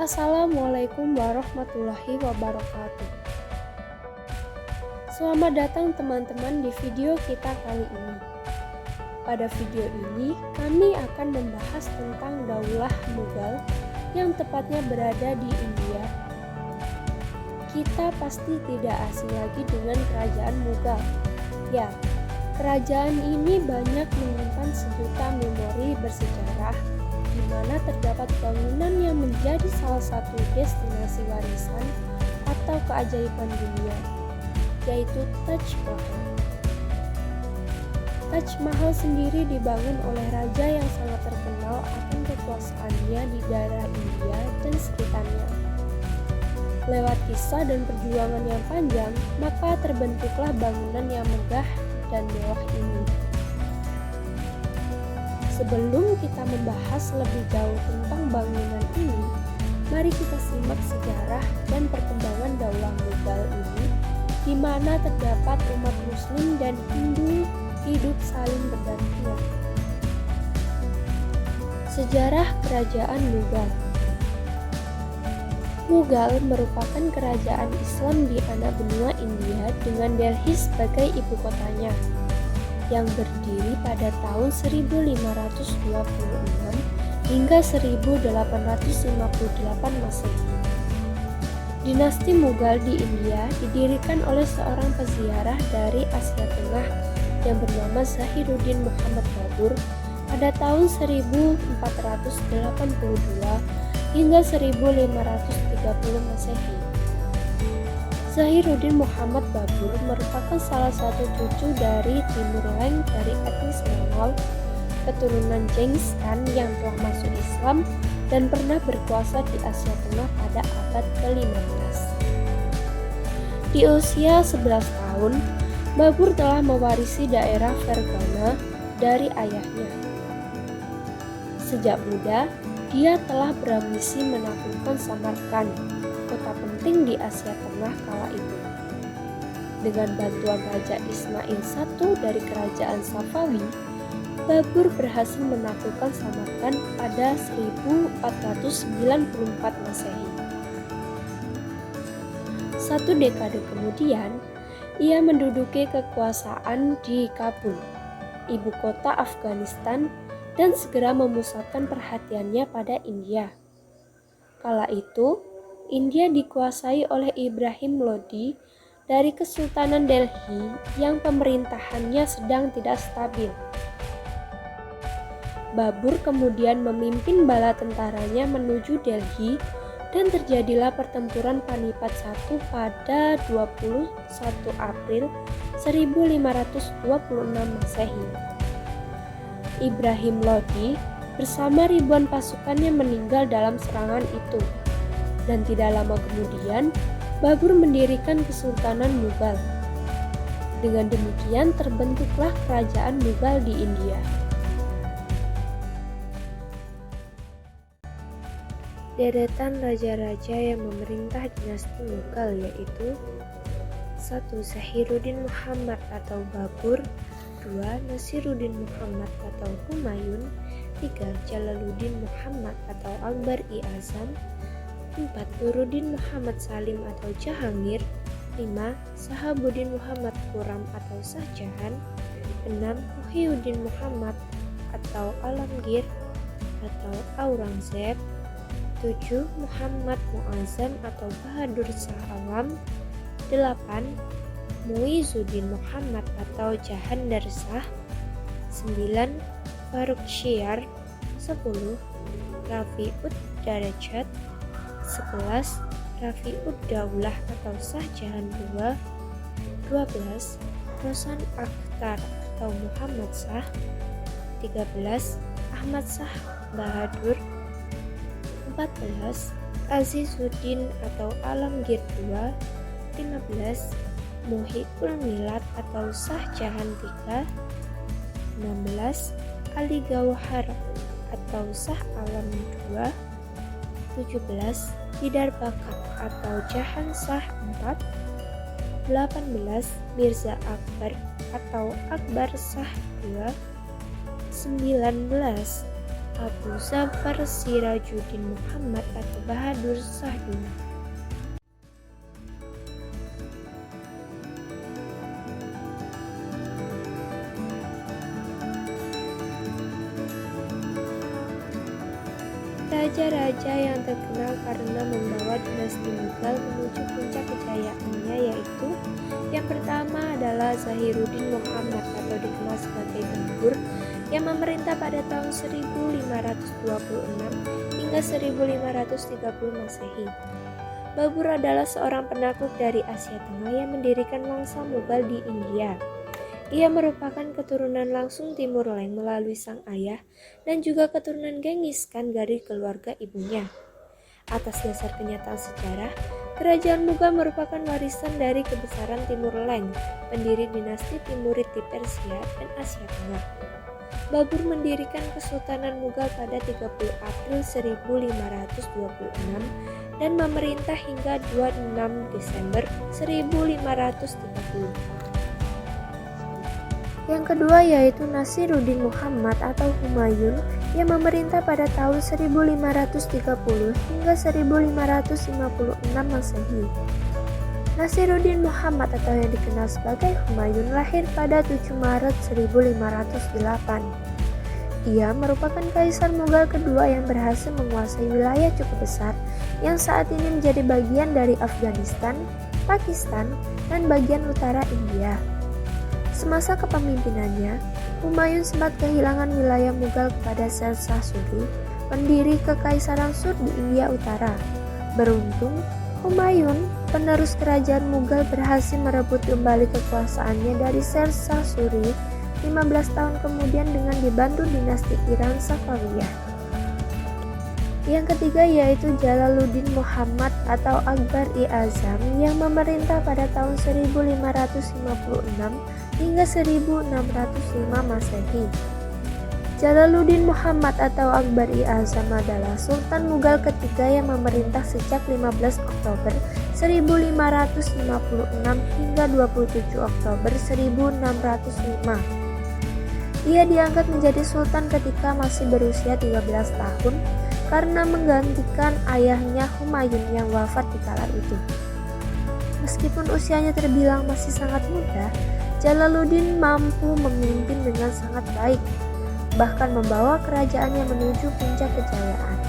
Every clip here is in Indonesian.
Assalamualaikum warahmatullahi wabarakatuh. Selamat datang teman-teman di video kita kali ini. Pada video ini, kami akan membahas tentang Daulah Mughal yang tepatnya berada di India. Kita pasti tidak asing lagi dengan kerajaan Mughal. Ya, kerajaan ini banyak menyimpan sejuta memori bersejarah di mana terdapat bangunan yang menjadi salah satu destinasi warisan atau keajaiban dunia, yaitu Taj Mahal. Taj Mahal sendiri dibangun oleh raja yang sangat terkenal akan kekuasaannya di daerah India dan sekitarnya. Lewat kisah dan perjuangan yang panjang, maka terbentuklah bangunan yang megah dan mewah ini. Sebelum kita membahas lebih jauh tentang bangunan ini, mari kita simak sejarah dan perkembangan Daulah Mughal ini, di mana terdapat umat Muslim dan Hindu hidup saling berdampingan. Sejarah Kerajaan Mughal. Mughal merupakan kerajaan Islam di anak benua India dengan Delhi sebagai ibu kotanya, yang berdiri pada tahun 1526 hingga 1858 Masehi. Dinasti Mughal di India didirikan oleh seorang peziarah dari Asia Tengah yang bernama Zahiruddin Muhammad Babur pada tahun 1482 hingga 1530 Masehi. Zahiruddin Muhammad Babur merupakan salah satu cucu dari Timur Leng dari etnis Mongol, keturunan Genghis Khan yang telah masuk Islam dan pernah berkuasa di Asia Tengah pada abad ke-15. Di usia 11 tahun, Babur telah mewarisi daerah Fergana dari ayahnya. Sejak muda, dia telah berambisi menaklukkan Samarkand, kota penting di Asia Tengah kala itu. Dengan bantuan Raja Ismail I dari kerajaan Safawi, Babur berhasil menaklukkan Samarkand pada 1494 Masehi. Satu dekade kemudian, ia menduduki kekuasaan di Kabul, ibu kota Afghanistan, dan segera memusatkan perhatiannya pada India. Kala itu, India dikuasai oleh Ibrahim Lodi dari Kesultanan Delhi yang pemerintahannya sedang tidak stabil. Babur kemudian memimpin bala tentaranya menuju Delhi dan terjadilah pertempuran Panipat I pada 21 April 1526 Masehi. Ibrahim Lodi bersama ribuan pasukannya meninggal dalam serangan itu. Dan tidak lama kemudian, Babur mendirikan Kesultanan Mughal. Dengan demikian terbentuklah Kerajaan Mughal di India. Deretan raja-raja yang memerintah dinasti Mughal yaitu 1. Zahiruddin Muhammad atau Babur, 2. Nasiruddin Muhammad atau Humayun, 3. Jalaluddin Muhammad atau Akbar-i-Azam, 4. Nuruddin Muhammad Salim atau Jahangir, 5. Sahabuddin Muhammad Khurram atau Shah Jahan, 6. Muhyiddin Muhammad atau Alamgir atau Aurangzeb, 7. Muhammad Muazzam atau Bahadur Shah Alam, 8. Muizuddin Muhammad atau Jahandar Shah, 9. Farrukhsiyar, 10. Rafi'ud Darajat, 11. Rafi'ud Daulah atau Shah Jahan II, 12. Rosan Akhtar atau Muhammad Shah, 13. Ahmad Shah Bahadur, 14. Azizuddin atau Alamgir II, 15. Muhyiddin Milad atau Shah Jahan III, 16. Ali Gauhar atau Shah Alam II, 17. Hidar Bakat atau Jahan Shah IV, 18. Mirza Akbar atau Akbar Shah II, 19. Abu Zafar Sirajuddin Muhammad atau Bahadur Shah II. Raja-raja yang terkenal karena membawa dinasti Mughal menuju puncak kejayaannya yaitu yang pertama adalah Zahiruddin Muhammad atau dikenal sebagai Babur yang memerintah pada tahun 1526 hingga 1530 Masehi. Babur adalah seorang penakluk dari Asia Tengah yang mendirikan Wangsa Mughal di India. Ia merupakan keturunan langsung Timur Leng melalui sang ayah dan juga keturunan Genghis Khan dari keluarga ibunya. Atas dasar kenyataan sejarah, kerajaan Mughal merupakan warisan dari kebesaran Timur Leng, pendiri dinasti Timurid di Persia dan Asia Tengah. Babur mendirikan Kesultanan Mughal pada 30 April 1526 dan memerintah hingga 26 Desember 1530. Yang kedua yaitu Nasiruddin Muhammad atau Humayun yang memerintah pada tahun 1530 hingga 1556 Masehi. Nasiruddin Muhammad atau yang dikenal sebagai Humayun lahir pada 7 Maret 1508. Ia merupakan kaisar Mughal kedua yang berhasil menguasai wilayah cukup besar yang saat ini menjadi bagian dari Afghanistan, Pakistan, dan bagian utara India. Semasa kepemimpinannya, Humayun sempat kehilangan wilayah Mughal kepada Sher-Shah Suri, pendiri Kekaisaran Sur di India Utara. Beruntung, Humayun, penerus kerajaan Mughal berhasil merebut kembali kekuasaannya dari Sher-Shah Suri 15 tahun kemudian dengan dibantu dinasti Iran Safawiyah. Yang ketiga yaitu Jalaluddin Muhammad atau Akbar-i-Azam yang memerintah pada tahun 1556 hingga 1605 Masehi. Jalaluddin Muhammad atau Akbar-i-Azam adalah Sultan Mughal ketiga yang memerintah sejak 15 Oktober 1556 hingga 27 Oktober 1605. Ia diangkat menjadi sultan ketika masih berusia 13 tahun karena menggantikan ayahnya Humayun yang wafat di kala itu. Meskipun usianya terbilang masih sangat muda, Jalaluddin mampu memimpin dengan sangat baik, bahkan membawa kerajaannya menuju puncak kejayaan.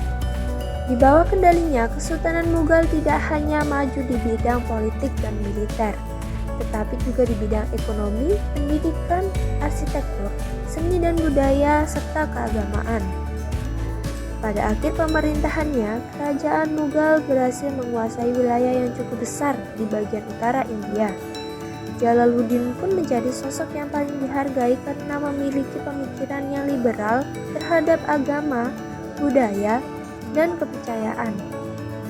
Di bawah kendalinya, Kesultanan Mughal tidak hanya maju di bidang politik dan militer, tetapi juga di bidang ekonomi, pendidikan, arsitektur, seni dan budaya, serta keagamaan. Pada akhir pemerintahannya, kerajaan Mughal berhasil menguasai wilayah yang cukup besar di bagian utara India. Jalaluddin pun menjadi sosok yang paling dihargai karena memiliki pemikiran yang liberal terhadap agama, budaya, dan kepercayaan.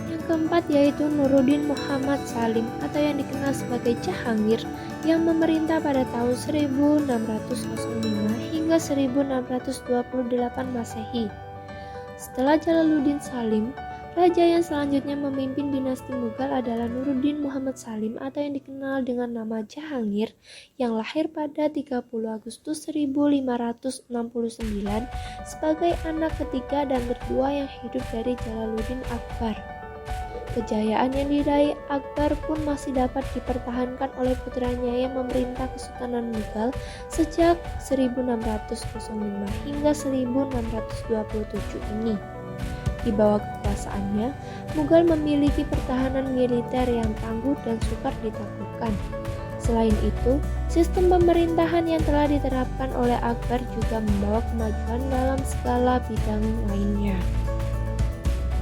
Yang keempat yaitu Nuruddin Muhammad Salim atau yang dikenal sebagai Jahangir yang memerintah pada tahun 1605 hingga 1628 Masehi. Setelah Jalaluddin Salim, raja yang selanjutnya memimpin dinasti Mughal adalah Nuruddin Muhammad Salim atau yang dikenal dengan nama Jahangir yang lahir pada 30 Agustus 1569 sebagai anak ketiga dan kedua yang hidup dari Jalaluddin Akbar. Kejayaan yang diraih Akbar pun masih dapat dipertahankan oleh putranya yang memerintah Kesultanan Mughal sejak 1605 hingga 1627 ini. Di bawah kekuasaannya, Mughal memiliki pertahanan militer yang tangguh dan sukar ditaklukkan. Selain itu, sistem pemerintahan yang telah diterapkan oleh Akbar juga membawa kemajuan dalam segala bidang lainnya.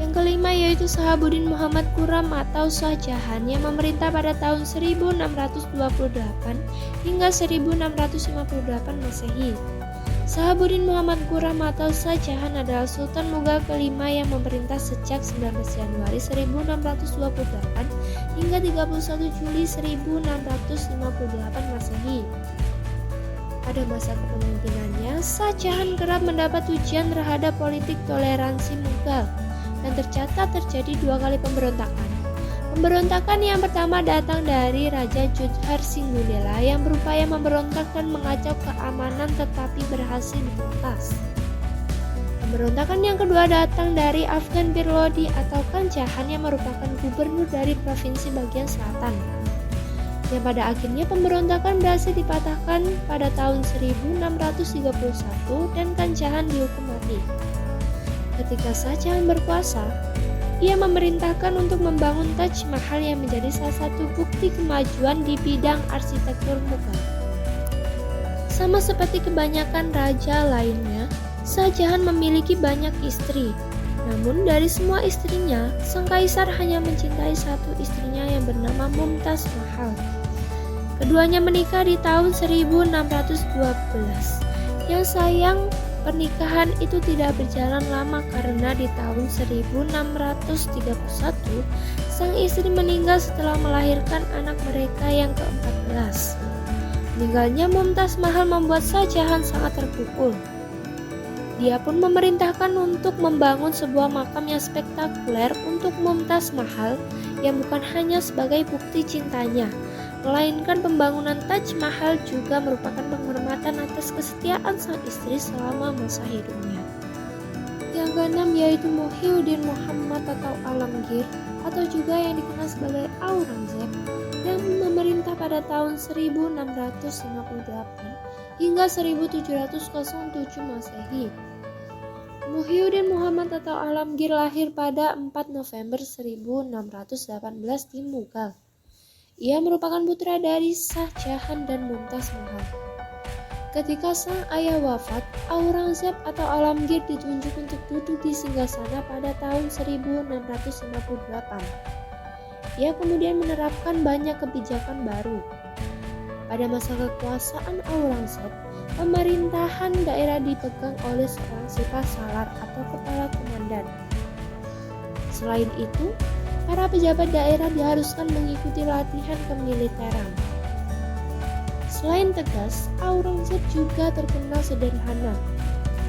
Yang kelima yaitu Shahabuddin Muhammad Khurram atau Shah Jahan yang memerintah pada tahun 1628 hingga 1658 Masehi. Shahabuddin Muhammad Khurram atau Shah Jahan adalah Sultan Mughal kelima yang memerintah sejak 19 Januari 1628 hingga 31 Juli 1658 Masehi. Pada masa kepemimpinannya, Shah Jahan kerap mendapat ujian terhadap politik toleransi Mughal dan tercatat terjadi 2 kali pemberontakan. Pemberontakan yang pertama datang dari Raja Jodhar Singh Gundela yang berupaya memberontak dan mengacau keamanan tetapi berhasil ditumpas. Pemberontakan yang kedua datang dari Afgan Bir Lodi atau Khan Jahan yang merupakan gubernur dari provinsi bagian selatan. Yang pada akhirnya pemberontakan berhasil dipatahkan pada tahun 1631 dan Khan Jahan dihukum mati. Ketika Shah Jahan berkuasa, ia memerintahkan untuk membangun Taj Mahal yang menjadi salah satu bukti kemajuan di bidang arsitektur Mughal. Sama seperti kebanyakan raja lainnya, Shah Jahan memiliki banyak istri. Namun dari semua istrinya, sang kaisar hanya mencintai satu istrinya yang bernama Mumtaz Mahal. Keduanya menikah di tahun 1612. Yang sayang, pernikahan itu tidak berjalan lama karena di tahun 1631 sang istri meninggal setelah melahirkan anak mereka yang ke-14. Meninggalnya Mumtaz Mahal membuat Shah Jahan sangat terpukul. Dia pun memerintahkan untuk membangun sebuah makam yang spektakuler untuk Mumtaz Mahal yang bukan hanya sebagai bukti cintanya, melainkan pembangunan Taj Mahal juga merupakan penghormatan atas kesetiaan sang istri selama masa hidupnya. Yang keenam yaitu Muhyiddin Muhammad atau Alamgir atau juga yang dikenal sebagai Aurangzeb yang memerintah pada tahun 1658 hingga 1707 Masehi. Muhyiddin Muhammad atau Alamgir lahir pada 4 November 1618 di Mughal. Ia merupakan putra dari Shah Jahan dan Mumtaz Mahal. Ketika sang ayah wafat, Aurangzeb atau Alamgir ditunjuk untuk duduk di singgasana pada tahun 1658. Ia kemudian menerapkan banyak kebijakan baru. Pada masa kekuasaan Aurangzeb, pemerintahan daerah dipegang oleh seorang Sipah Salar atau kepala komandan. Selain itu, para pejabat daerah diharuskan mengikuti latihan kemiliteran. Selain tegas, Aurangzeb juga terkenal sederhana.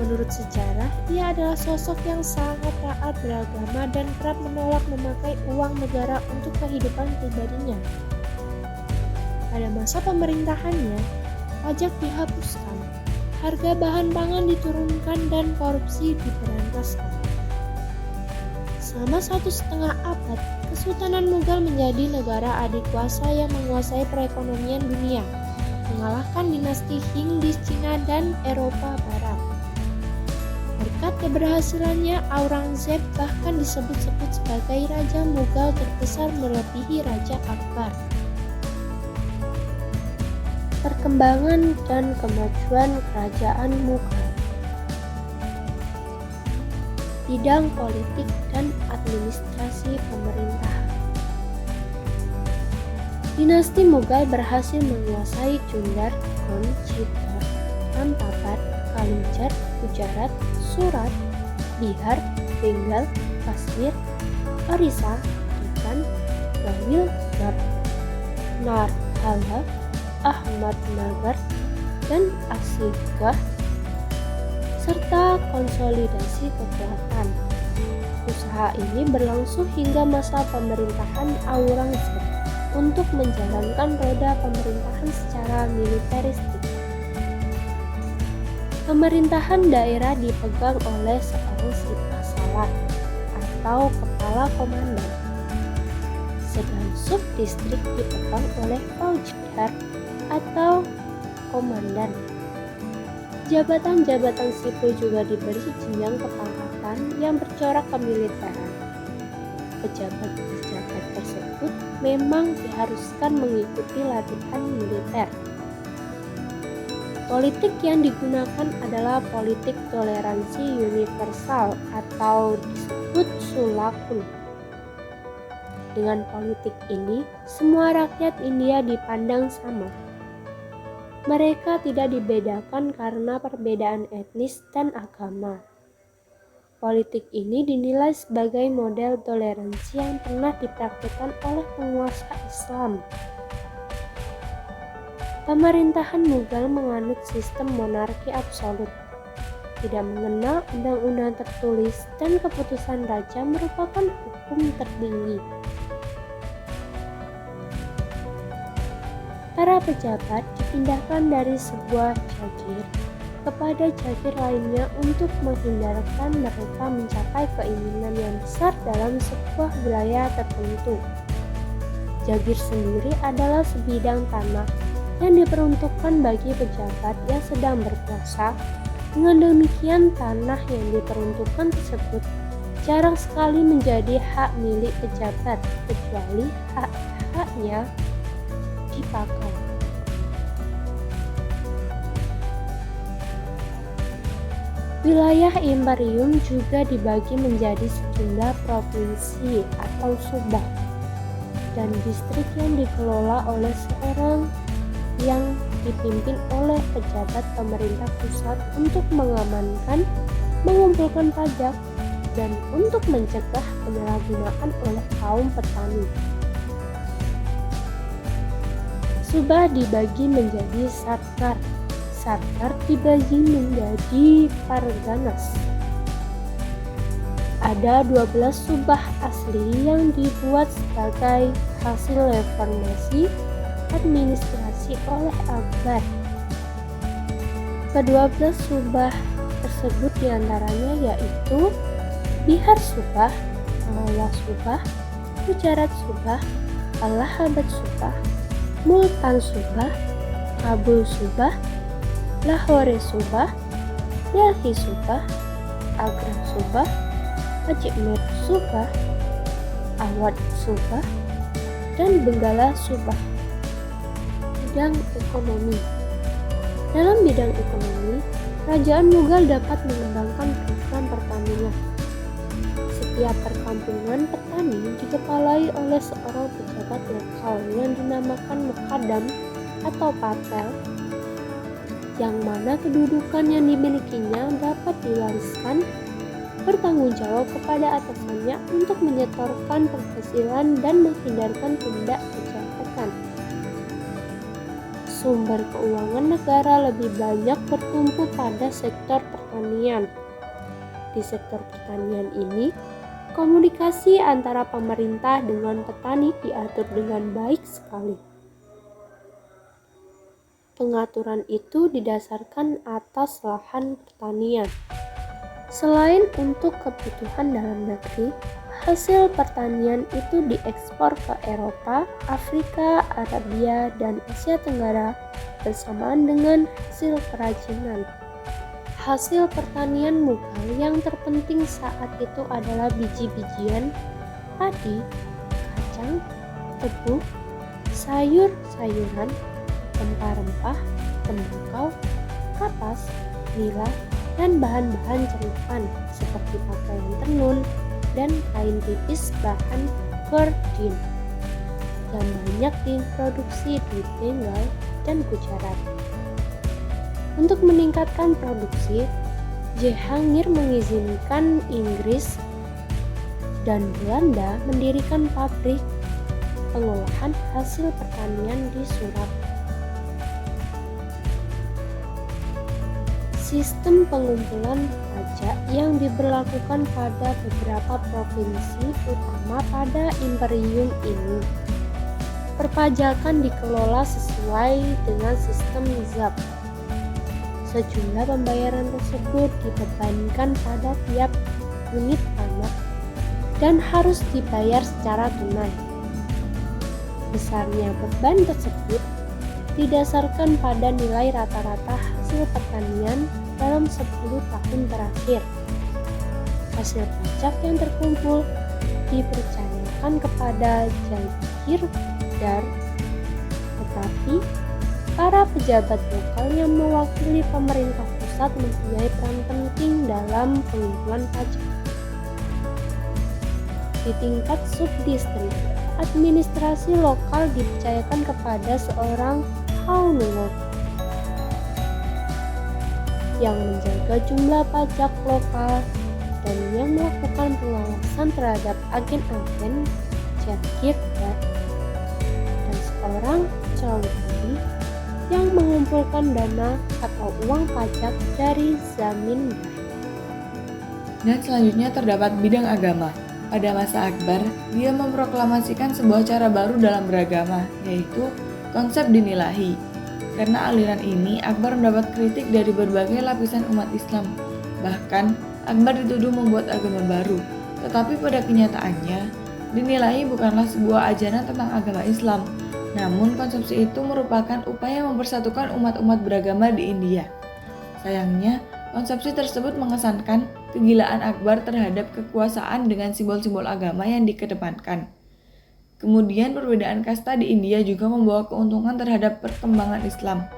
Menurut sejarah, ia adalah sosok yang sangat taat beragama dan kerap menolak memakai uang negara untuk kehidupan pribadinya. Pada masa pemerintahannya, pajak dihapuskan, harga bahan pangan diturunkan dan korupsi diberantaskan. Selama 1,5 abad, Kesultanan Mughal menjadi negara adikuasa yang menguasai perekonomian dunia, mengalahkan dinasti Qing di Cina dan Eropa Barat. Berkat keberhasilannya, Aurangzeb bahkan disebut-sebut sebagai Raja Mughal terbesar melebihi Raja Akbar. Perkembangan dan kemajuan Kerajaan Mughal. Bidang politik dan administrasi pemerintahan. Dinasti Mughal berhasil menguasai Jundar, Gond, Chittor, Champapat, Kalinjar, Gujarat, Surat, Bihar, Bengal, Kashmir, Orissa, Deccan, Bawil, Narhala, Ahmadnagar, dan Asifgah, serta konsolidasi kekuatan. Usaha ini berlangsung hingga masa pemerintahan Aurangzeb untuk menjalankan roda pemerintahan secara militeristik. Pemerintahan daerah dipegang oleh seorang Sipah Salar atau kepala komandan, sedang subdistrik dipegang oleh Faujdar atau komandan. Jabatan-jabatan sipil juga diberi jenjang kepangkatan yang bercorak kemiliteran. Pejabat-pejabat tersebut memang diharuskan mengikuti latihan militer. Politik yang digunakan adalah politik toleransi universal atau disebut sulakul. Dengan politik ini, semua rakyat India dipandang sama. Mereka tidak dibedakan karena perbedaan etnis dan agama. Politik ini dinilai sebagai model toleransi yang pernah dipraktikkan oleh penguasa Islam. Pemerintahan Mughal menganut sistem monarki absolut, tidak mengenal undang-undang tertulis, dan keputusan raja merupakan hukum tertinggi. Para pejabat dipindahkan dari sebuah jagir kepada jagir lainnya untuk menghindarkan mereka mencapai keinginan yang besar dalam sebuah wilayah tertentu. Jagir sendiri adalah sebidang tanah yang diperuntukkan bagi pejabat yang sedang berkuasa. Dengan demikian, tanah yang diperuntukkan tersebut jarang sekali menjadi hak milik pejabat, kecuali hak-haknya dipakai. Wilayah imperium juga dibagi menjadi sejumlah provinsi atau subah dan distrik yang dikelola oleh seorang yang dipimpin oleh pejabat pemerintah pusat untuk mengamankan, mengumpulkan pajak, dan untuk mencegah penyalahgunaan oleh kaum petani. Subah dibagi menjadi sarkar. Sarkar dibagi menjadi parganas. Ada 12 subah asli yang dibuat sebagai hasil reformasi administrasi oleh Akbar. Ke-12 subah tersebut diantaranya yaitu Bihar Subah, Malla Subah, Gujarat Subah, Allahabad Subah, Multan Subah, Kabul Subah, Lahore Subah, Delhi Subah, Agra Subah, Ajmer Subah, Awadh Subah, dan Benggala Subah. Bidang ekonomi. Dalam bidang ekonomi, Kerajaan Mughal dapat mengembangkan program pertanian. Setiap perkampungan petani dikepalai oleh seorang pejabat lokal yang dinamakan Muqaddam atau Patel, yang mana kedudukan yang dimilikinya dapat diwariskan, bertanggung jawab kepada atasannya untuk menyetorkan penghasilan dan menghindarkan tindak kejahatan. Sumber keuangan negara lebih banyak bertumpu pada sektor pertanian. Di sektor pertanian ini, komunikasi antara pemerintah dengan petani diatur dengan baik sekali. Pengaturan itu didasarkan atas lahan pertanian. Selain untuk kebutuhan dalam negeri, hasil pertanian itu diekspor ke Eropa, Afrika, Arabia, dan Asia Tenggara bersamaan dengan hasil kerajinan. Hasil pertanian Mughal yang terpenting saat itu adalah biji-bijian, padi, kacang, tebu, sayur-sayuran, rempah-rempah, tembakau, kapas, nila, dan bahan-bahan celupan seperti pakaian tenun dan kain tipis bahan gordin yang banyak diproduksi di Bengal dan Gujarat. Untuk meningkatkan produksi, Jehangir mengizinkan Inggris dan Belanda mendirikan pabrik pengolahan hasil pertanian di Surat. Sistem pengumpulan pajak yang diberlakukan pada beberapa provinsi utama pada imperium ini. Perpajakan dikelola sesuai dengan sistem zabt. Sejumlah pembayaran tersebut dibebankan pada tiap unit tanah dan harus dibayar secara tunai. Besarnya beban tersebut didasarkan pada nilai rata-rata hasil pertanian dalam 10 tahun terakhir. Hasil pajak yang terkumpul dipercayakan kepada Jagirdar, tetapi para pejabat lokal yang mewakili pemerintah pusat mempunyai peran penting dalam pengumpulan pajak. Di tingkat subdistrik, administrasi lokal dipercayakan kepada seorang Haunward yang menjaga jumlah pajak lokal dan yang melakukan pengawasan terhadap agen-agen Jagirdar, dan seorang Chaudhry yang mengumpulkan dana atau uang pajak dari zamindar. Dan selanjutnya terdapat bidang agama. Pada masa Akbar, dia memproklamasikan sebuah cara baru dalam beragama, yaitu konsep din ilahi. Karena aliran ini, Akbar mendapat kritik dari berbagai lapisan umat Islam. Bahkan, Akbar dituduh membuat agama baru, tetapi pada kenyataannya, dinilai bukanlah sebuah ajaran tentang agama Islam. Namun, konsepsi itu merupakan upaya mempersatukan umat-umat beragama di India. Sayangnya, konsepsi tersebut mengesankan kegilaan Akbar terhadap kekuasaan dengan simbol-simbol agama yang dikedepankan. Kemudian perbedaan kasta di India juga membawa keuntungan terhadap perkembangan Islam.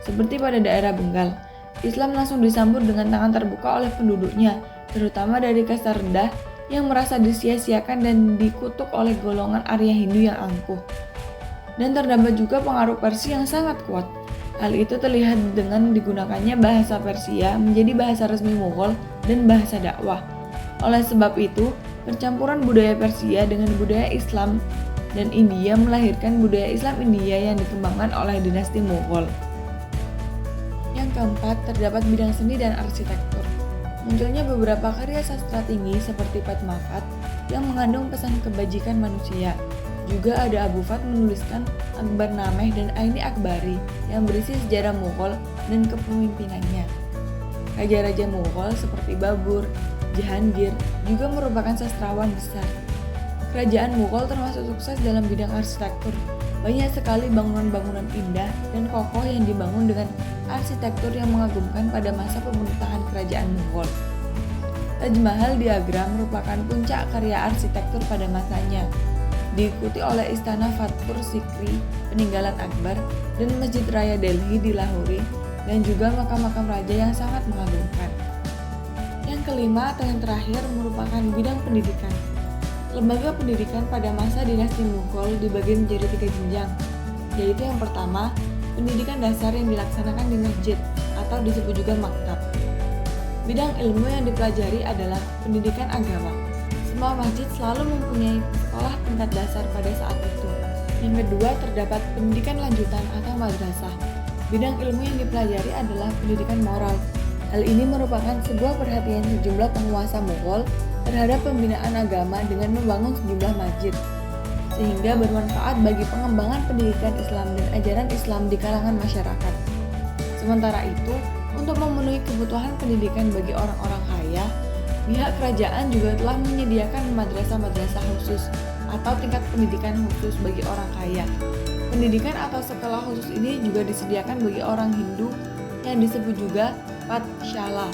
Seperti pada daerah Bengal, Islam langsung disambut dengan tangan terbuka oleh penduduknya, terutama dari kasta rendah yang merasa disia-siakan dan dikutuk oleh golongan Arya Hindu yang angkuh. Dan terdapat juga pengaruh Persia yang sangat kuat. Hal itu terlihat dengan digunakannya bahasa Persia menjadi bahasa resmi Mughal dan bahasa dakwah. Oleh sebab itu, percampuran budaya Persia dengan budaya Islam dan India melahirkan budaya Islam India yang dikembangkan oleh dinasti Mughal. Yang keempat, terdapat bidang seni dan arsitektur. Munculnya beberapa karya sastra tinggi seperti Padmavat yang mengandung pesan kebajikan manusia. Juga ada Abu Fat menuliskan Akbarnameh dan Aini Akbari yang berisi sejarah Mughal dan kepemimpinannya. Raja-raja Mughal seperti Babur, Jahangir juga merupakan sastrawan besar. Kerajaan Mughal termasuk sukses dalam bidang arsitektur. Banyak sekali bangunan-bangunan indah dan kokoh yang dibangun dengan arsitektur yang mengagumkan pada masa pemerintahan kerajaan Mughal. Taj Mahal di Agra merupakan puncak karya arsitektur pada masanya, diikuti oleh Istana Fatehpur Sikri peninggalan Akbar dan Masjid Raya Delhi di Lahore, dan juga makam-makam raja yang sangat mengagumkan. Yang kelima atau yang terakhir merupakan bidang pendidikan. Lembaga pendidikan pada masa dinasti Mughal dibagi menjadi 3 jenjang, yaitu yang pertama, pendidikan dasar yang dilaksanakan di masjid atau disebut juga maktab. Bidang ilmu yang dipelajari adalah pendidikan agama. Semua masjid selalu mempunyai sekolah tingkat dasar pada saat itu. Yang kedua, terdapat pendidikan lanjutan atau madrasah. Bidang ilmu yang dipelajari adalah pendidikan moral. Hal ini merupakan sebuah perhatian sejumlah penguasa Mughal terhadap pembinaan agama dengan membangun sejumlah masjid, sehingga bermanfaat bagi pengembangan pendidikan Islam dan ajaran Islam di kalangan masyarakat. Sementara itu, untuk memenuhi kebutuhan pendidikan bagi orang-orang kaya, pihak kerajaan juga telah menyediakan madrasah-madrasah khusus atau tingkat pendidikan khusus bagi orang kaya. Pendidikan atau sekolah khusus ini juga disediakan bagi orang Hindu yang disebut juga Pathshala.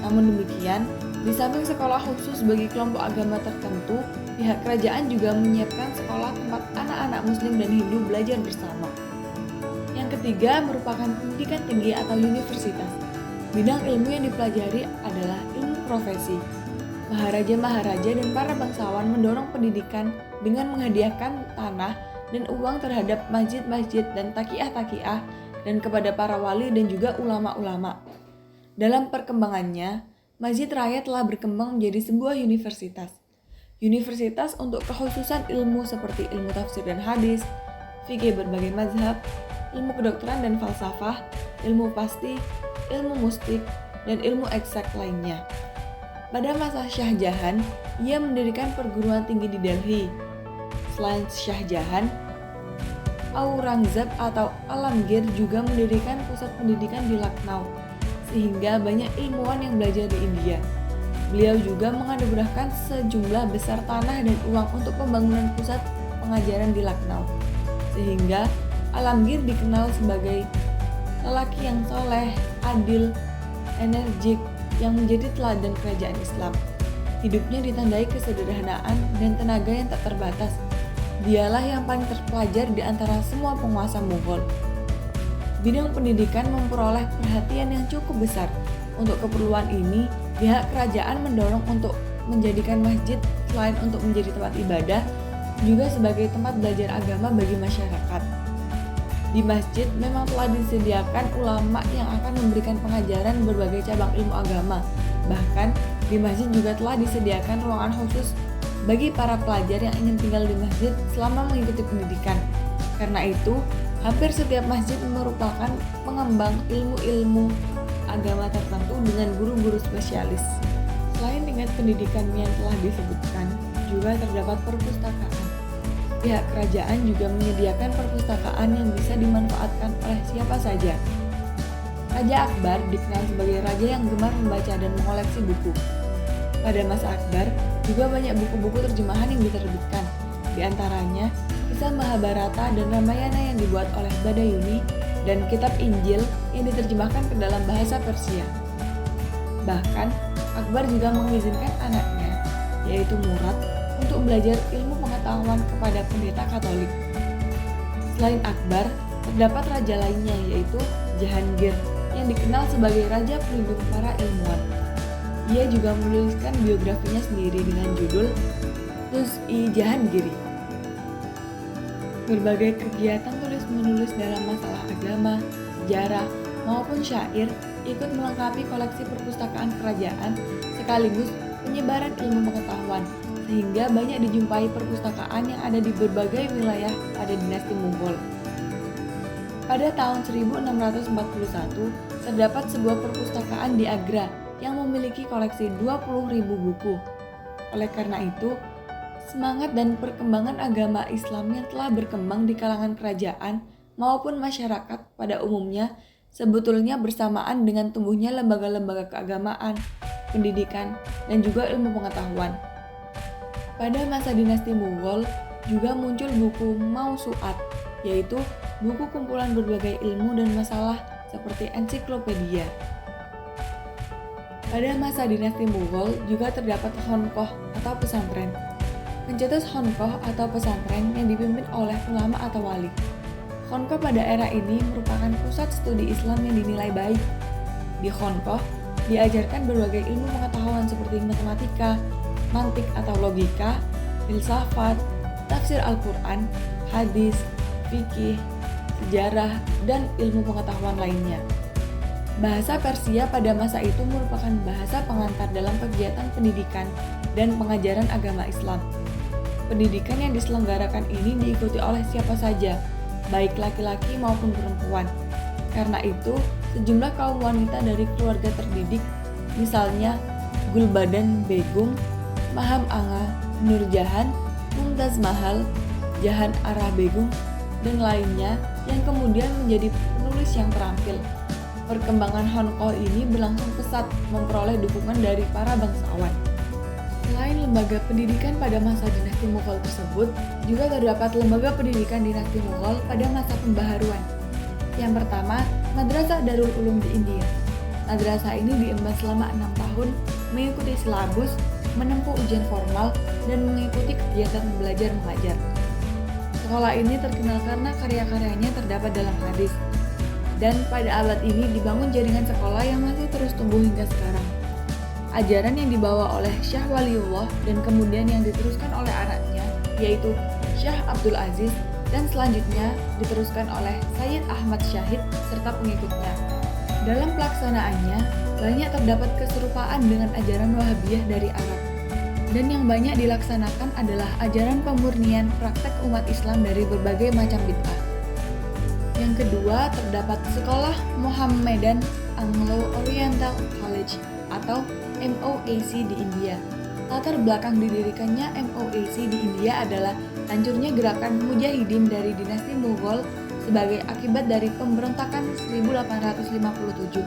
Namun demikian, di samping sekolah khusus bagi kelompok agama tertentu, pihak kerajaan juga menyiapkan sekolah tempat anak-anak Muslim dan Hindu belajar bersama. Yang ketiga merupakan pendidikan tinggi atau universitas. Bidang ilmu yang dipelajari adalah ilmu profesi. Maharaja-maharaja dan para bangsawan mendorong pendidikan dengan menghadiahkan tanah dan uang terhadap masjid-masjid dan takiah-takiah dan kepada para wali dan juga ulama-ulama. Dalam perkembangannya, Masjid Raya telah berkembang menjadi sebuah universitas. Universitas untuk kekhususan ilmu seperti ilmu tafsir dan hadis, fikih berbagai mazhab, ilmu kedokteran dan falsafah, ilmu pasti, ilmu mustik, dan ilmu eksak lainnya. Pada masa Shah Jahan, ia mendirikan perguruan tinggi di Delhi. Selain Shah Jahan, Aurangzeb atau Alamgir juga mendirikan pusat pendidikan di Lucknow, sehingga banyak ilmuwan yang belajar di India. Beliau juga menganugerahkan sejumlah besar tanah dan uang untuk pembangunan pusat pengajaran di Lucknow, sehingga Alamgir dikenal sebagai lelaki yang soleh, adil, energik, yang menjadi teladan kerajaan Islam. Hidupnya ditandai kesederhanaan dan tenaga yang tak terbatas. Dialah yang paling terpelajar di antara semua penguasa Mughal. Bidang pendidikan memperoleh perhatian yang cukup besar. Untuk keperluan ini, pihak kerajaan mendorong untuk menjadikan masjid selain untuk menjadi tempat ibadah, juga sebagai tempat belajar agama bagi masyarakat. Di masjid memang telah disediakan ulama yang akan memberikan pengajaran berbagai cabang ilmu agama. Bahkan, di masjid juga telah disediakan ruangan khusus bagi para pelajar yang ingin tinggal di masjid selama mengikuti pendidikan. Karena itu, hampir setiap masjid merupakan pengembang ilmu-ilmu agama tertentu dengan guru-guru spesialis. Selain tingkat pendidikan yang telah disebutkan, juga terdapat perpustakaan. Pihak kerajaan juga menyediakan perpustakaan yang bisa dimanfaatkan oleh siapa saja. Raja Akbar dikenal sebagai raja yang gemar membaca dan mengoleksi buku. Pada masa Akbar, juga banyak buku-buku terjemahan yang diterbitkan. Di antaranya, kisah Mahabharata dan Ramayana yang dibuat oleh Badayuni dan kitab Injil yang diterjemahkan ke dalam bahasa Persia. Bahkan, Akbar juga mengizinkan anaknya, yaitu Murad, untuk belajar ilmu pengetahuan kepada pendeta Katolik. Selain Akbar, terdapat raja lainnya yaitu Jahangir, yang dikenal sebagai raja pelindung para ilmuwan. Ia juga menuliskan biografinya sendiri dengan judul Nuz-i Jahangiri. Berbagai kegiatan tulis-menulis dalam masalah agama, sejarah, maupun syair ikut melengkapi koleksi perpustakaan kerajaan sekaligus penyebaran ilmu pengetahuan, sehingga banyak dijumpai perpustakaan yang ada di berbagai wilayah pada dinasti Mughal. Pada tahun 1641, terdapat sebuah perpustakaan di Agra yang memiliki koleksi 20.000 buku. Oleh karena itu, semangat dan perkembangan agama Islam yang telah berkembang di kalangan kerajaan maupun masyarakat pada umumnya sebetulnya bersamaan dengan tumbuhnya lembaga-lembaga keagamaan, pendidikan, dan juga ilmu pengetahuan. Pada masa dinasti Mughal juga muncul buku Mausu'at, yaitu buku kumpulan berbagai ilmu dan masalah seperti ensiklopedia. Pada masa dinasti Mughal juga terdapat Khanqah atau pesantren. Pencetus Khanqah atau pesantren yang dipimpin oleh ulama atau wali. Khanqah pada era ini merupakan pusat studi Islam yang dinilai baik. Di Khanqah diajarkan berbagai ilmu pengetahuan seperti matematika, mantik atau logika, filsafat, tafsir Al-Quran, hadis, fikih, sejarah, dan ilmu pengetahuan lainnya. Bahasa Persia pada masa itu merupakan bahasa pengantar dalam kegiatan pendidikan dan pengajaran agama Islam. Pendidikan yang diselenggarakan ini diikuti oleh siapa saja, baik laki-laki maupun perempuan. Karena itu, sejumlah kaum wanita dari keluarga terdidik, misalnya Gulbadan Begum, Maham Anga, Nurjahan, Mumtaz Mahal, Jahan Arah Begum, dan lainnya yang kemudian menjadi penulis yang terampil. Perkembangan Khanqah ini berlangsung pesat memperoleh dukungan dari para bangsawan. Selain lembaga pendidikan pada masa dinasti Mughal tersebut, juga terdapat lembaga pendidikan dinasti Mughal pada masa pembaharuan. Yang pertama, Madrasah Darul Ulum di India. Madrasah ini diemban selama 6 tahun, mengikuti silabus, menempuh ujian formal, dan mengikuti kegiatan belajar mengajar. Sekolah ini terkenal karena karya-karyanya terdapat dalam hadis. Dan pada abad ini dibangun jaringan sekolah yang masih terus tumbuh hingga sekarang. Ajaran yang dibawa oleh Syah Waliullah dan kemudian yang diteruskan oleh anaknya, yaitu Syah Abdul Aziz, dan selanjutnya diteruskan oleh Sayyid Ahmad Syahid serta pengikutnya. Dalam pelaksanaannya, banyak terdapat keserupaan dengan ajaran Wahabiyah dari Arab. Dan yang banyak dilaksanakan adalah ajaran pemurnian praktek umat Islam dari berbagai macam bid'ah. Yang kedua, terdapat Sekolah Mohammedan Anglo-Oriental College atau MOAC di India. Latar belakang didirikannya MOAC di India adalah hancurnya gerakan Mujahidin dari dinasti Mughal sebagai akibat dari pemberontakan 1857,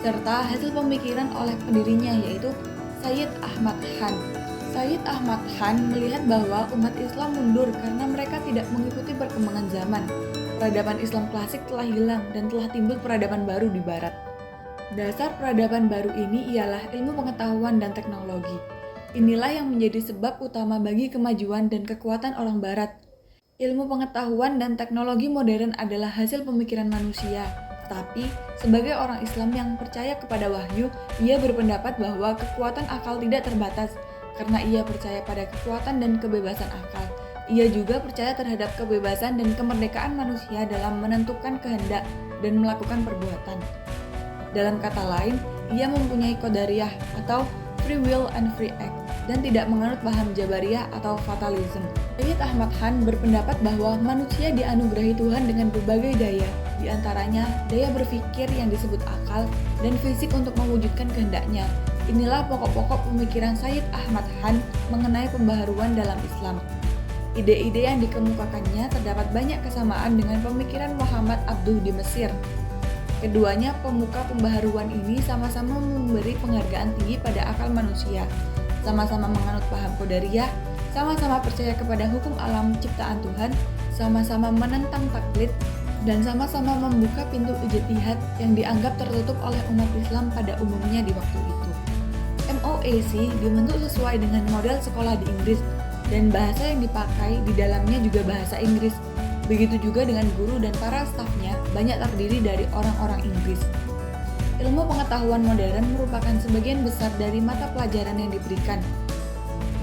serta hasil pemikiran oleh pendirinya yaitu Sayyid Ahmad Khan. Sayyid Ahmad Khan melihat bahwa umat Islam mundur karena mereka tidak mengikuti perkembangan zaman. Peradaban Islam klasik telah hilang dan telah timbul peradaban baru di Barat. Dasar peradaban baru ini ialah ilmu pengetahuan dan teknologi. Inilah yang menjadi sebab utama bagi kemajuan dan kekuatan orang Barat. Ilmu pengetahuan dan teknologi modern adalah hasil pemikiran manusia. Tetapi, sebagai orang Islam yang percaya kepada wahyu, ia berpendapat bahwa kekuatan akal tidak terbatas, karena ia percaya pada kekuatan dan kebebasan akal. Ia juga percaya terhadap kebebasan dan kemerdekaan manusia dalam menentukan kehendak dan melakukan perbuatan. Dalam kata lain, ia mempunyai qadariyah atau free will and free act dan tidak menganut paham jabariyah atau fatalism. Sayyid Ahmad Khan berpendapat bahwa manusia dianugerahi Tuhan dengan berbagai daya, di antaranya daya berpikir yang disebut akal dan fisik untuk mewujudkan kehendaknya. Inilah pokok-pokok pemikiran Sayyid Ahmad Khan mengenai pembaharuan dalam Islam. Ide-ide yang dikemukakannya terdapat banyak kesamaan dengan pemikiran Muhammad Abduh di Mesir. Keduanya pemuka pembaharuan ini sama-sama memberi penghargaan tinggi pada akal manusia, sama-sama menganut paham Qadariyah, sama-sama percaya kepada hukum alam ciptaan Tuhan, sama-sama menentang taklid, dan sama-sama membuka pintu ijtihad yang dianggap tertutup oleh umat Islam pada umumnya di waktu itu. MOAC dibentuk sesuai dengan model sekolah di Inggris, dan bahasa yang dipakai di dalamnya juga bahasa Inggris. Begitu juga dengan guru dan para stafnya banyak terdiri dari orang-orang Inggris. Ilmu pengetahuan modern merupakan sebagian besar dari mata pelajaran yang diberikan.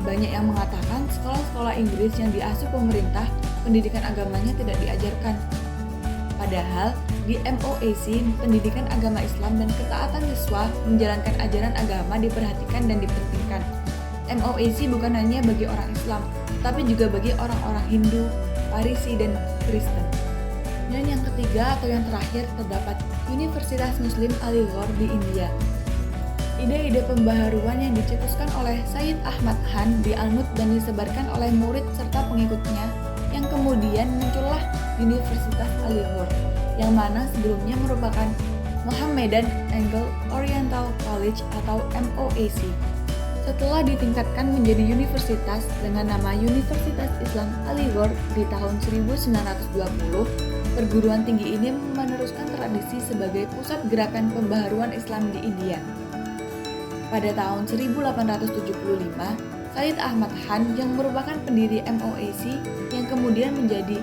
Banyak yang mengatakan sekolah-sekolah Inggris yang diasuh pemerintah, pendidikan agamanya tidak diajarkan. Padahal di MOAC, pendidikan agama Islam dan ketaatan siswa menjalankan ajaran agama diperhatikan dan dipentingkan. MOAC bukan hanya bagi orang Islam, tapi juga bagi orang-orang Hindu, Parsi, dan Kristen. Dan yang ketiga atau yang terakhir terdapat Universitas Muslim Aligarh di India. Ide-ide pembaharuan yang dicetuskan oleh Sayyid Ahmad Khan dianut dan disebarkan oleh murid serta pengikutnya, yang kemudian muncullah Universitas Aligarh, yang mana sebelumnya merupakan Mohammedan Anglo-Oriental College atau MOAC. Setelah ditingkatkan menjadi universitas dengan nama Universitas Islam Aligarh di tahun 1920, perguruan tinggi ini meneruskan tradisi sebagai pusat gerakan pembaharuan Islam di India. Pada tahun 1875, Sayyid Ahmad Khan yang merupakan pendiri MOAC yang kemudian menjadi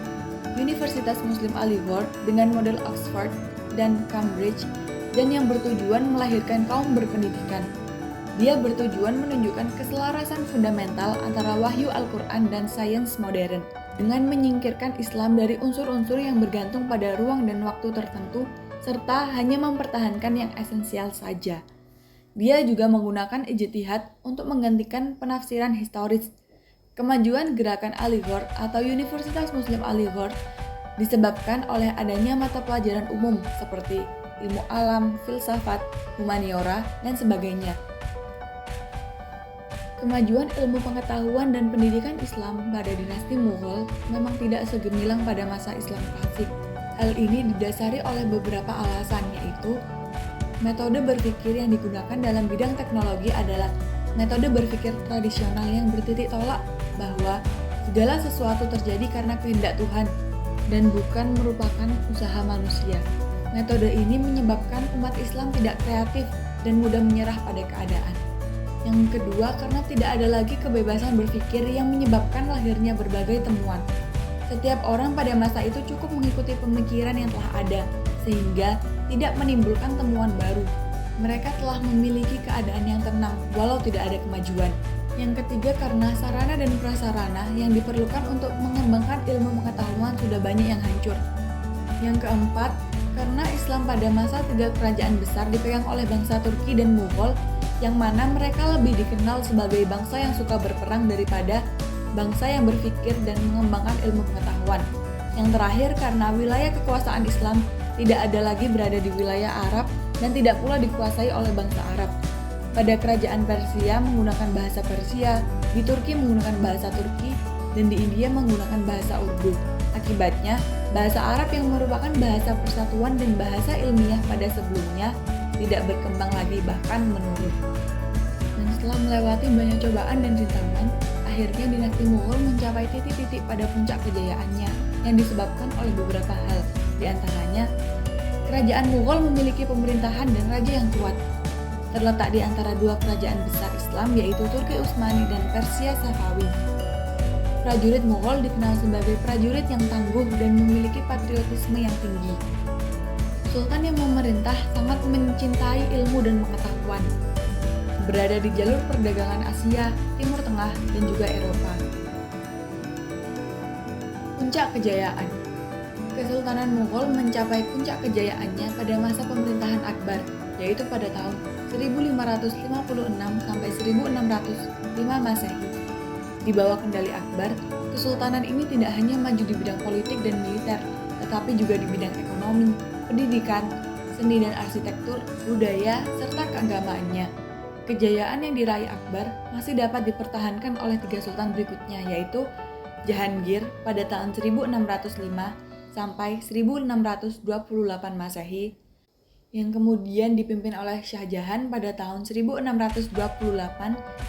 Universitas Muslim Aligarh dengan model Oxford dan Cambridge dan yang bertujuan melahirkan kaum berpendidikan. Dia bertujuan menunjukkan keselarasan fundamental antara wahyu Al-Quran dan sains modern dengan menyingkirkan Islam dari unsur-unsur yang bergantung pada ruang dan waktu tertentu serta hanya mempertahankan yang esensial saja. Dia juga menggunakan ijtihad untuk menggantikan penafsiran historis. Kemajuan gerakan Aligarh atau Universitas Muslim Aligarh disebabkan oleh adanya mata pelajaran umum seperti ilmu alam, filsafat, humaniora, dan sebagainya. Kemajuan ilmu pengetahuan dan pendidikan Islam pada dinasti Mughal memang tidak segemilang pada masa Islam klasik. Hal ini didasari oleh beberapa alasan, yaitu metode berpikir yang digunakan dalam bidang teknologi adalah metode berpikir tradisional yang bertitik tolak bahwa segala sesuatu terjadi karena kehendak Tuhan dan bukan merupakan usaha manusia. Metode ini menyebabkan umat Islam tidak kreatif dan mudah menyerah pada keadaan. Yang kedua, karena tidak ada lagi kebebasan berpikir yang menyebabkan lahirnya berbagai temuan. Setiap orang pada masa itu cukup mengikuti pemikiran yang telah ada, sehingga tidak menimbulkan temuan baru. Mereka telah memiliki keadaan yang tenang, walau tidak ada kemajuan. Yang ketiga, karena sarana dan prasarana yang diperlukan untuk mengembangkan ilmu pengetahuan sudah banyak yang hancur. Yang keempat, karena Islam pada masa 3 kerajaan besar dipegang oleh bangsa Turki dan Mughal, yang mana mereka lebih dikenal sebagai bangsa yang suka berperang daripada bangsa yang berpikir dan mengembangkan ilmu pengetahuan. Yang terakhir, karena wilayah kekuasaan Islam tidak ada lagi berada di wilayah Arab dan tidak pula dikuasai oleh bangsa Arab. Pada kerajaan Persia menggunakan bahasa Persia, di Turki menggunakan bahasa Turki, dan di India menggunakan bahasa Urdu. Akibatnya, bahasa Arab yang merupakan bahasa persatuan dan bahasa ilmiah pada sebelumnya tidak berkembang lagi, bahkan menurun. Dan setelah melewati banyak cobaan dan rintangan, akhirnya dinasti Mughal mencapai titik-titik pada puncak kejayaannya yang disebabkan oleh beberapa hal. Di antaranya, kerajaan Mughal memiliki pemerintahan dan raja yang kuat. Terletak di antara 2 kerajaan besar Islam, yaitu Turki Utsmani dan Persia Safawi. Prajurit Mughal dikenal sebagai prajurit yang tangguh dan memiliki patriotisme yang tinggi. Sultan yang memerintah sangat mencintai ilmu dan pengetahuan. Berada di jalur perdagangan Asia, Timur Tengah, dan juga Eropa. Puncak kejayaan. Kesultanan Mughal mencapai puncak kejayaannya pada masa pemerintahan Akbar, yaitu pada tahun 1556 sampai 1605 Masehi. Di bawah kendali Akbar, kesultanan ini tidak hanya maju di bidang politik dan militer, tetapi juga di bidang ekonomi, pendidikan, seni dan arsitektur, budaya, serta keagamaannya. Kejayaan yang diraih Akbar masih dapat dipertahankan oleh 3 sultan berikutnya, yaitu Jahangir pada tahun 1605 sampai 1628 Masehi, yang kemudian dipimpin oleh Shah Jahan pada tahun 1628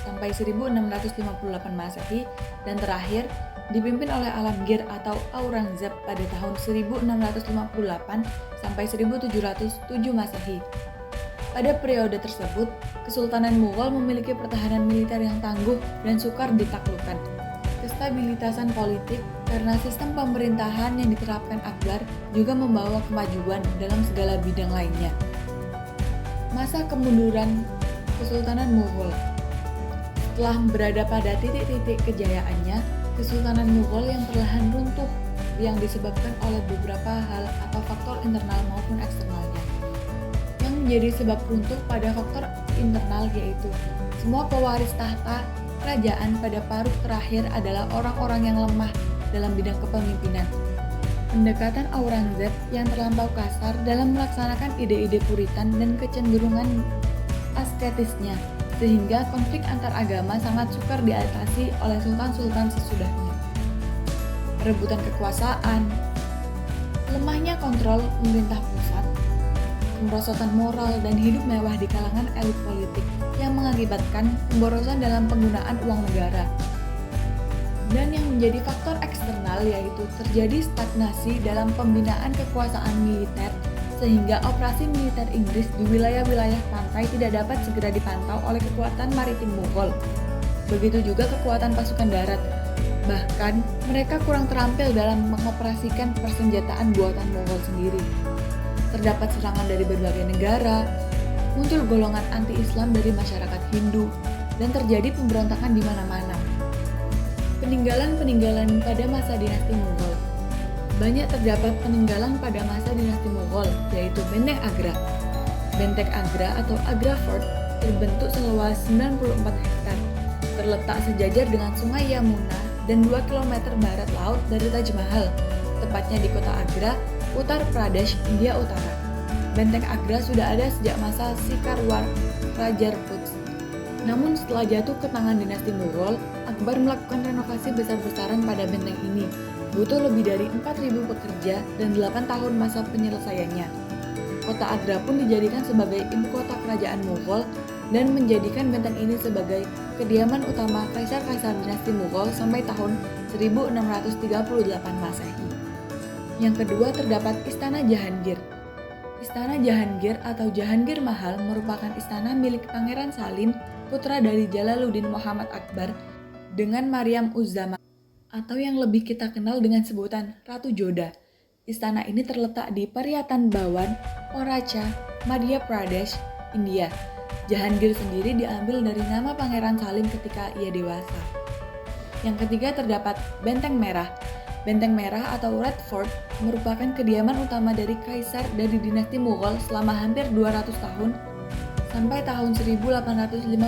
sampai 1658 Masehi, dan terakhir dipimpin oleh Alamgir atau Aurangzeb pada tahun 1658 sampai 1707 Masehi. Pada periode tersebut, Kesultanan Mughal memiliki pertahanan militer yang tangguh dan sukar ditaklukkan. Kestabilitasan politik karena sistem pemerintahan yang diterapkan Akbar juga membawa kemajuan dalam segala bidang lainnya. Masa kemunduran Kesultanan Mughal. Setelah berada pada titik-titik kejayaannya, Kesultanan Mughal yang perlahan runtuh yang disebabkan oleh beberapa hal atau faktor internal maupun eksternalnya. Yang menjadi sebab runtuh pada faktor internal yaitu semua pewaris tahta kerajaan pada paruh terakhir adalah orang-orang yang lemah dalam bidang kepemimpinan. Pendekatan Aurangzeb yang terlampau kasar dalam melaksanakan ide-ide Puritan dan kecenderungan asketisnya, sehingga konflik antar agama sangat sukar diatasi oleh sultan-sultan sesudahnya. Perebutan kekuasaan, lemahnya kontrol pemerintah pusat, kemerosotan moral dan hidup mewah di kalangan elit politik yang mengakibatkan pemborosan dalam penggunaan uang negara. Dan yang menjadi faktor eksternal yaitu terjadi stagnasi dalam pembinaan kekuasaan militer sehingga operasi militer Inggris di wilayah-wilayah pantai tidak dapat segera dipantau oleh kekuatan maritim Mughal. Begitu juga kekuatan pasukan darat. Bahkan, mereka kurang terampil dalam mengoperasikan persenjataan buatan Mughal sendiri. Terdapat serangan dari berbagai negara, muncul golongan anti-Islam dari masyarakat Hindu, dan terjadi pemberontakan di mana-mana. Peninggalan-peninggalan pada masa dinasti Mughal. Banyak terdapat peninggalan pada masa dinasti Mughal, yaitu Benteng Agra. Benteng Agra atau Agra Fort terbentuk seluas 94 hektar, terletak sejajar dengan Sungai Yamuna dan 2 km barat laut dari Taj Mahal, tepatnya di kota Agra, Uttar Pradesh, India Utara. Benteng Agra sudah ada sejak masa Sikarwar Rajarput. Namun setelah jatuh ke tangan dinasti Mughal, Akbar melakukan renovasi besar-besaran pada benteng ini. Butuh lebih dari 4.000 pekerja dan 8 tahun masa penyelesaiannya. Kota Agra pun dijadikan sebagai ibu kota kerajaan Mughal dan menjadikan benteng ini sebagai kediaman utama kaisar-kaisar dinasti Mughal sampai tahun 1638 Masehi. Yang kedua terdapat Istana Jahangir. Istana Jahangir atau Jahangir Mahal merupakan istana milik Pangeran Salim, putra dari Jalaluddin Muhammad Akbar, dengan Maryam Uz-Zaman, atau yang lebih kita kenal dengan sebutan Ratu Joda. Istana ini terletak di Paryatan Bhawan, Oracha, Madhya Pradesh, India. Jahangir sendiri diambil dari nama Pangeran Salim ketika ia dewasa. Yang ketiga terdapat Benteng Merah. Benteng Merah atau Red Fort merupakan kediaman utama dari kaisar dari dinasti Mughal selama hampir 200 tahun sampai tahun 1856.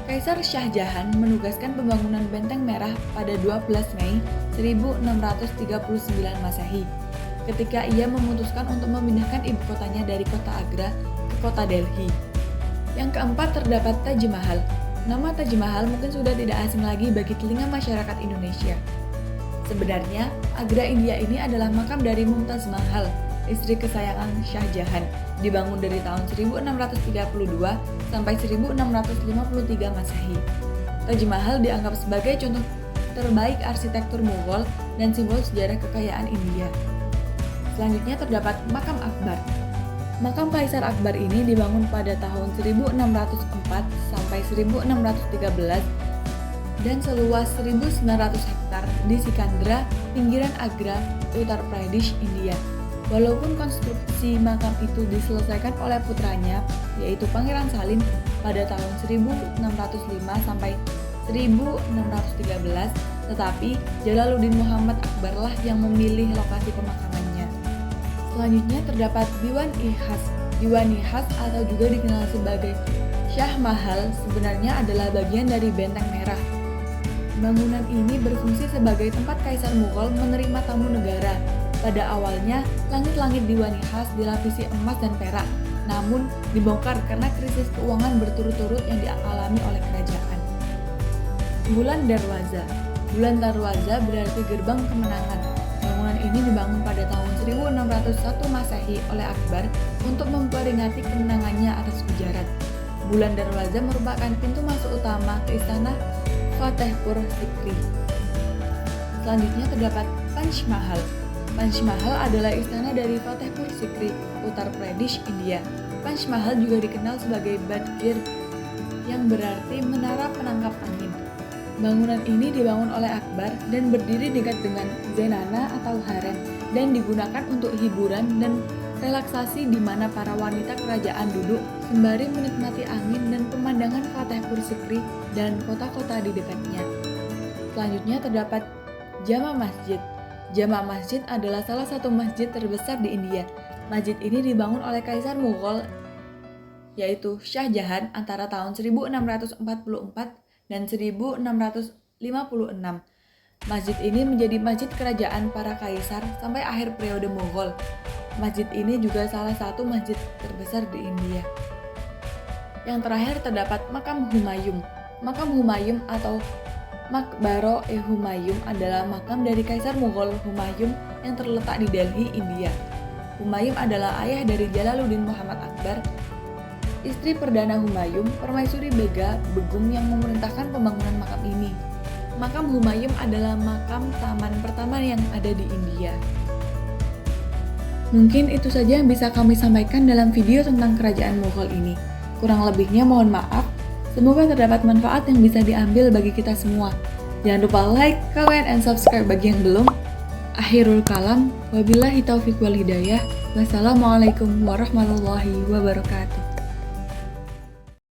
Kaisar Shah Jahan menugaskan pembangunan Benteng Merah pada 12 Mei 1639 Masehi, ketika ia memutuskan untuk memindahkan ibu kotanya dari kota Agra ke kota Delhi. Yang keempat terdapat Taj Mahal. Nama Taj Mahal mungkin sudah tidak asing lagi bagi telinga masyarakat Indonesia. Sebenarnya, Agra India ini adalah makam dari Mumtaz Mahal, istri kesayangan Shah Jahan, dibangun dari tahun 1632 sampai 1653 Masehi. Taj Mahal dianggap sebagai contoh terbaik arsitektur Mughal dan simbol sejarah kekayaan India. Selanjutnya terdapat Makam Akbar. Makam Kaisar Akbar ini dibangun pada tahun 1604 sampai 1613 dan seluas 1.900 hektar di Sikandra, pinggiran Agra, Uttar Pradesh, India. Walaupun konstruksi makam itu diselesaikan oleh putranya, yaitu Pangeran Salim pada tahun 1605 sampai 1613, tetapi Jalaluddin Muhammad Akbar lah yang memilih lokasi pemakamannya. Selanjutnya terdapat Diwan-i-Khas. Diwan-i-Khas atau juga dikenal sebagai Shah Mahal sebenarnya adalah bagian dari Benteng Merah. Bangunan ini berfungsi sebagai tempat Kaisar Mughal menerima tamu negara. Pada awalnya, langit-langit Diwan-i-Khas dilapisi emas dan perak, namun dibongkar karena krisis keuangan berturut-turut yang dialami oleh kerajaan. Bulan Darwaza. Bulan Darwaza berarti gerbang kemenangan. Bangunan ini dibangun pada tahun 1601 Masehi oleh Akbar untuk memperingati kemenangannya atas Gujarat. Bulan Darwaza merupakan pintu masuk utama ke istana Fatehpur Sikri. Selanjutnya terdapat Panch Mahal. Panch Mahal adalah istana dari Fatehpur Sikri, Uttar Pradesh, India. Panch Mahal juga dikenal sebagai Badgir, yang berarti menara penangkap angin. Bangunan ini dibangun oleh Akbar dan berdiri dekat dengan zenana atau harem dan digunakan untuk hiburan dan relaksasi di mana para wanita kerajaan duduk sembari menikmati angin dan pemandangan Fatehpur Sikri dan kota-kota di dekatnya. Selanjutnya terdapat Jama Masjid. Jama Masjid adalah salah satu masjid terbesar di India. Masjid ini dibangun oleh Kaisar Mughal yaitu Shah Jahan antara tahun 1644 dan 1656. Masjid ini menjadi masjid kerajaan para kaisar sampai akhir periode Mughal. Masjid ini juga salah satu masjid terbesar di India. Yang terakhir terdapat Makam Humayun. Makam Humayun atau Maqbarah-e-Humayun adalah makam dari Kaisar Mughal Humayun yang terletak di Delhi, India. Humayun adalah ayah dari Jalaluddin Muhammad Akbar. Istri Perdana Humayun, Permaisuri Bega Begum yang memerintahkan pembangunan makam ini. Makam Humayun adalah makam taman pertama yang ada di India. Mungkin itu saja yang bisa kami sampaikan dalam video tentang kerajaan Mughal ini. Kurang lebihnya mohon maaf. Semoga terdapat manfaat yang bisa diambil bagi kita semua. Jangan lupa like, comment, and subscribe bagi yang belum. Akhirul kalam, wabillahi taufiq wal hidayah. Wassalamualaikum warahmatullahi wabarakatuh.